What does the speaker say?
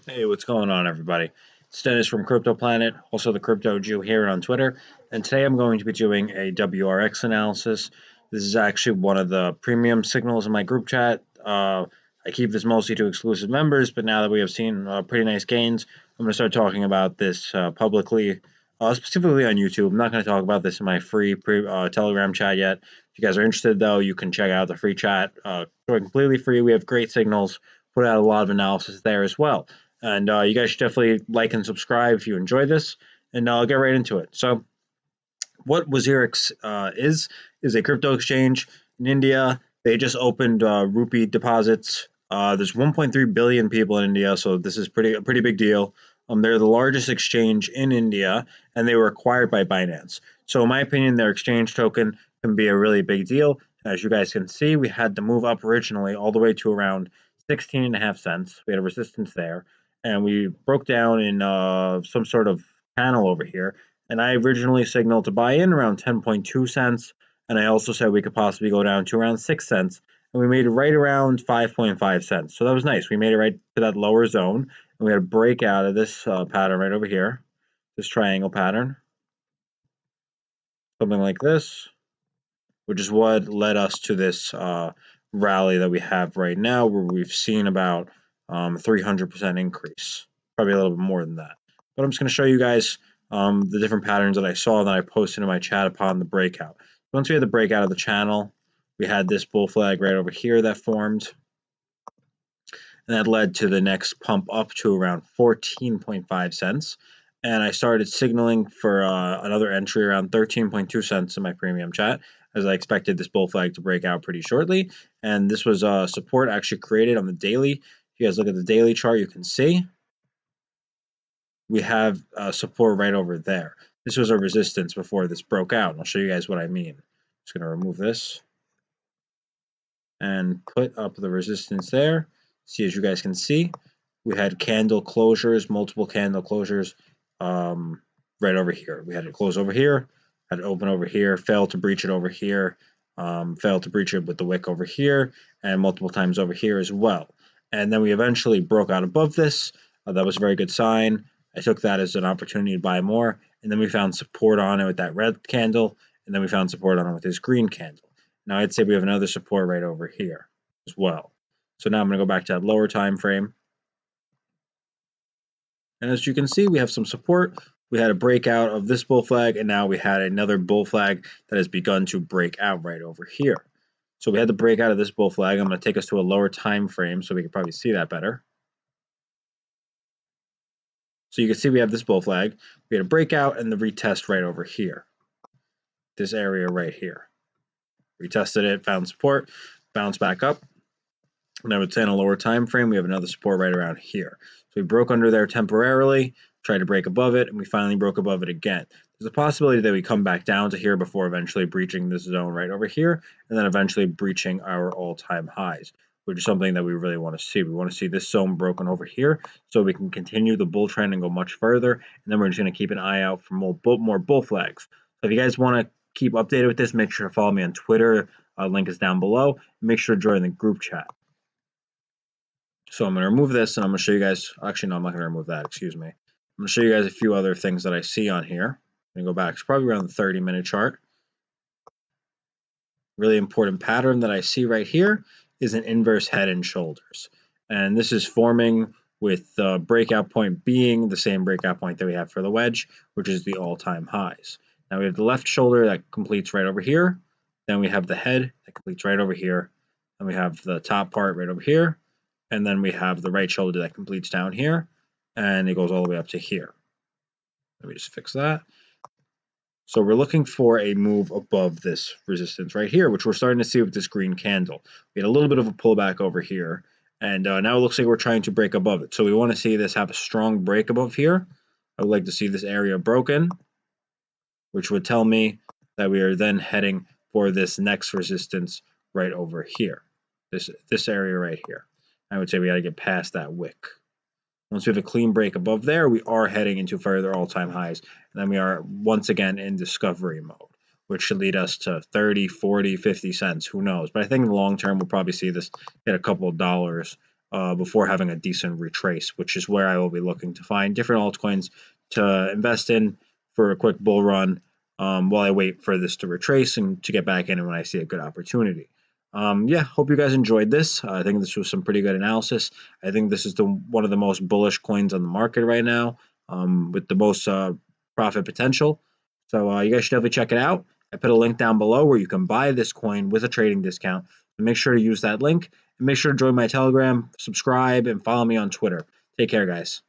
Hey, what's going on, everybody? It's Dennis from Crypto Planet, also the Crypto Jew here on Twitter, and today I'm going to be doing a WRX analysis. This is actually one of the premium signals in my group chat. I keep this mostly to exclusive members, but now that we have seen pretty nice gains, I'm going to start talking about this publicly, specifically on YouTube. I'm not going to talk about this in my free Telegram chat yet. If you guys are interested, though, you can check out the free chat. Completely free. We have great signals. Put out a lot of analysis there as well. And you guys should definitely like and subscribe if you enjoy this. And I'll get right into it. So, what WRX is a crypto exchange in India. They just opened rupee deposits. There's 1.3 billion people in India, so this is a pretty big deal. They're the largest exchange in India, and they were acquired by Binance. So, in my opinion, their exchange token can be a really big deal. As you guys can see, we had to move up originally all the way to around 16.5 cents. We had a resistance there, and we broke down in some sort of panel over here, and I originally signaled to buy in around 10.2 cents, and I also said we could possibly go down to around 6 cents, and we made it right around 5.5 cents. So that was nice. We made it right to that lower zone, and we had a break out of this pattern right over here, this triangle pattern, something like this, which is what led us to this rally that we have right now, where we've seen about 300% increase, probably a little bit more than that. But I'm just going to show you guys the different patterns that I saw that I posted in my chat upon the breakout. Once we had the breakout of the channel, we had this bull flag right over here that formed, and that led to the next pump up to around 14.5 cents. And I started signaling for another entry around 13.2 cents in my premium chat, as I expected this bull flag to break out pretty shortly. And this was support actually created on the daily. If you guys look at the daily chart, you can see we have support right over there. This was a resistance before this broke out. And I'll show you guys what I mean. Just going to remove this and put up the resistance there. See, as you guys can see, we had candle closures, multiple candle closures right over here. We had it close over here, had it open over here, failed to breach it over here, failed to breach it with the wick over here, and multiple times over here as well. And then we eventually broke out above this. That was a very good sign. I took that as an opportunity to buy more. And then we found support on it with that red candle. And then we found support on it with this green candle. Now I'd say we have another support right over here as well. So now I'm going to go back to that lower time frame. And as you can see, we have some support. We had a breakout of this bull flag, and now we had another bull flag that has begun to break out right over here. So we had the breakout of this bull flag. I'm going to take us to a lower time frame so we can probably see that better. So you can see we have this bull flag. We had a breakout and the retest right over here. This area right here. Retested it, found support, bounced back up. And I would say in a lower time frame, we have another support right around here. So we broke under there temporarily, tried to break above it, and we finally broke above it again. There's a possibility that we come back down to here before eventually breaching this zone right over here, and then eventually breaching our all-time highs, which is something that we really want to see. We want to see this zone broken over here so we can continue the bull trend and go much further, and then we're just going to keep an eye out for more bull flags. So if you guys want to keep updated with this, make sure to follow me on Twitter. Link is down below. Make sure to join the group chat. So I'm going to remove this, and I'm going to show you guys, actually, no, I'm not going to remove that, excuse me. I'm going to show you guys a few other things that I see on here. I'm going to go back, it's probably around the 30-minute chart. Really important pattern that I see right here is an inverse head and shoulders. And this is forming with the breakout point being the same breakout point that we have for the wedge, which is the all-time highs. Now we have the left shoulder that completes right over here. Then we have the head that completes right over here. And we have the top part right over here. And then we have the right shoulder that completes down here, and it goes all the way up to here. Let me just fix that. So we're looking for a move above this resistance right here, which we're starting to see with this green candle. We had a little bit of a pullback over here, and now it looks like we're trying to break above it. So we want to see this have a strong break above here. I would like to see this area broken, which would tell me that we are then heading for this next resistance right over here, this area right here. I would say we got to get past that wick. Once we have a clean break above there, we are heading into further all-time highs. And then we are once again in discovery mode, which should lead us to 30, 40, 50 cents. Who knows? But I think in the long term, we'll probably see this hit a couple of dollars before having a decent retrace, which is where I will be looking to find different altcoins to invest in for a quick bull run while I wait for this to retrace and to get back in when I see a good opportunity. Yeah, hope you guys enjoyed this. I think this was some pretty good analysis. I think this is one of the most bullish coins on the market right now, with the most profit potential. So you guys should definitely check it out. I put a link down below where you can buy this coin with a trading discount. So make sure to use that link and make sure to join my Telegram, subscribe, and follow me on Twitter. Take care, guys.